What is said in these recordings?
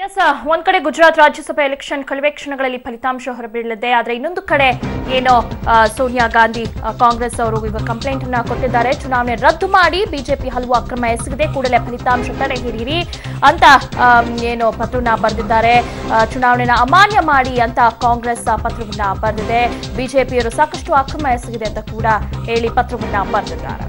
S ಒಂದ್ ಕಡೆ ಗುಜರಾತ್ ರಾಜ್ಯಸಭೆ ಎಲೆಕ್ಷನ್ ಕೆಲವೇ ಕ್ಷಣಗಳಲ್ಲಿ ಫಲಿತಾಂಶ ಹೊರಬೀಳಲಿದೆ. ಆದರೆ ಇನ್ನೊಂದು ಕಡೆ ಏನೋ ಸೋನಿಯಾ ಗಾಂಧಿ ಕಾಂಗ್ರೆಸ್ ಅವರು ಈಗ ಕಂಪ್ಲೇಂಟ್ ಅನ್ನ ಕೊಟ್ಟಿದ್ದಾರೆ. ಚುನಾವಣೆ ರದ್ದು ಮಾಡಿ ಬಿಜೆಪಿ ಹಲವು ಅಕ್ರಮ ಎಸಗಿದೆ, ಕೂಡಲೇ ಫಲಿತಾಂಶ ತಡೆ ಹಿಡಿಯಿರಿ ಅಂತ ಏನೋ ಪತ್ರವನ್ನ ಬರೆದಿದ್ದಾರೆ. ಚುನಾವಣೆನ ಅಮಾನ್ಯ ಮಾಡಿ ಅಂತ ಕಾಂಗ್ರೆಸ್ ಪತ್ರವನ್ನ ಬರೆದಿದೆ. ಬಿಜೆಪಿಯವರು ಸಾಕಷ್ಟು ಅಕ್ರಮ ಎಸಗಿದೆ ಅಂತ ಕೂಡ ಹೇಳಿ ಪತ್ರವನ್ನ ಬರೆದಿದ್ದಾರೆ.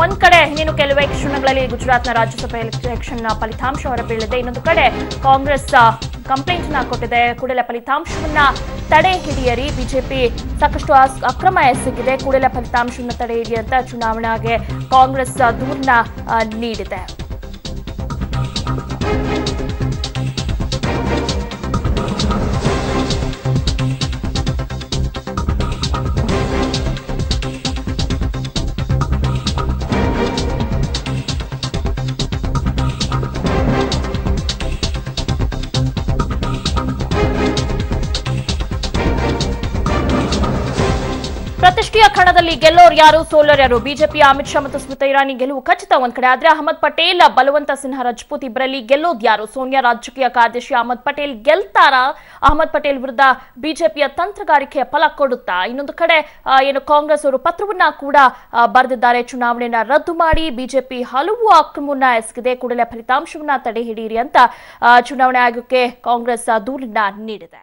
ಒಂದ್ ಕಡೆ ಇನ್ನೇನು ಕೆಲವೇ ಕ್ಷಣಗಳಲ್ಲಿ ಗುಜರಾತ್ನ ರಾಜ್ಯಸಭೆ ಎಲೆಕ್ಷನ್ ಫಲಿತಾಂಶ ಹೊರಬೀಳಲಿದೆ. ಇನ್ನೊಂದು ಕಡೆ ಕಾಂಗ್ರೆಸ್ ಕಂಪ್ಲೇಂಟ್ ಅನ್ನ ಕೊಟ್ಟಿದೆ. ಕೂಡಲೇ ಫಲಿತಾಂಶವನ್ನ ತಡೆ ಹಿಡಿಯರಿ, ಬಿಜೆಪಿ ಸಾಕಷ್ಟು ಅಕ್ರಮ ಎಸಗಿದೆ, ಕೂಡಲೇ ಫಲಿತಾಂಶವನ್ನ ತಡೆ ಹಿಡಿಯ ಅಂತ ಚುನಾವಣೆಗೆ ಕಾಂಗ್ರೆಸ್ ದೂರನ್ನ ನೀಡಿದೆ. ಪ್ರತಿಷ್ಠೆಯ ಕಣದಲ್ಲಿ ಗೆಲ್ಲೋರು ಯಾರು, ಸೋಲರ್ ಯಾರು? ಬಿಜೆಪಿಯ ಅಮಿತ್ ಶಾ ಮತ್ತು ಸ್ಮೃತಿ ಇರಾನಿ ಗೆಲುವು ಖಚಿತ ಒಂದ್ ಕಡೆ ಆದ್ರೆ, ಅಹಮದ್ ಪಟೇಲ್, ಬಲವಂತ ಸಿನ್ಹಾ ರಜಪೂತ್ ಇಬ್ಬರಲ್ಲಿ ಗೆಲ್ಲೋದು ಯಾರು? ಸೋನಿಯಾ ರಾಜಕೀಯ ಕಾರ್ಯದರ್ಶಿ ಅಹಮದ್ ಪಟೇಲ್ ಗೆಲ್ತಾರಾ? ಅಹಮದ್ ಪಟೇಲ್ ವಿರುದ್ಧ ಬಿಜೆಪಿಯ ತಂತ್ರಗಾರಿಕೆಯ ಫಲ ಕೊಡುತ್ತಾ? ಇನ್ನೊಂದು ಕಡೆ ಏನು ಕಾಂಗ್ರೆಸ್ ಅವರು ಪತ್ರವನ್ನ ಕೂಡ ಬರೆದಿದ್ದಾರೆ. ಚುನಾವಣೆಯನ್ನ ರದ್ದು ಮಾಡಿ ಬಿಜೆಪಿ ಹಲವು ಅಕ್ರಮವನ್ನ ಎಸಗಿದೆ, ಕೂಡಲೇ ಫಲಿತಾಂಶವನ್ನ ತಡೆ ಹಿಡಿಯಿರಿ ಅಂತ ಚುನಾವಣೆ ಆಯೋಗಕ್ಕೆ ಕಾಂಗ್ರೆಸ್ ದೂರನ್ನ ನೀಡಿದೆ.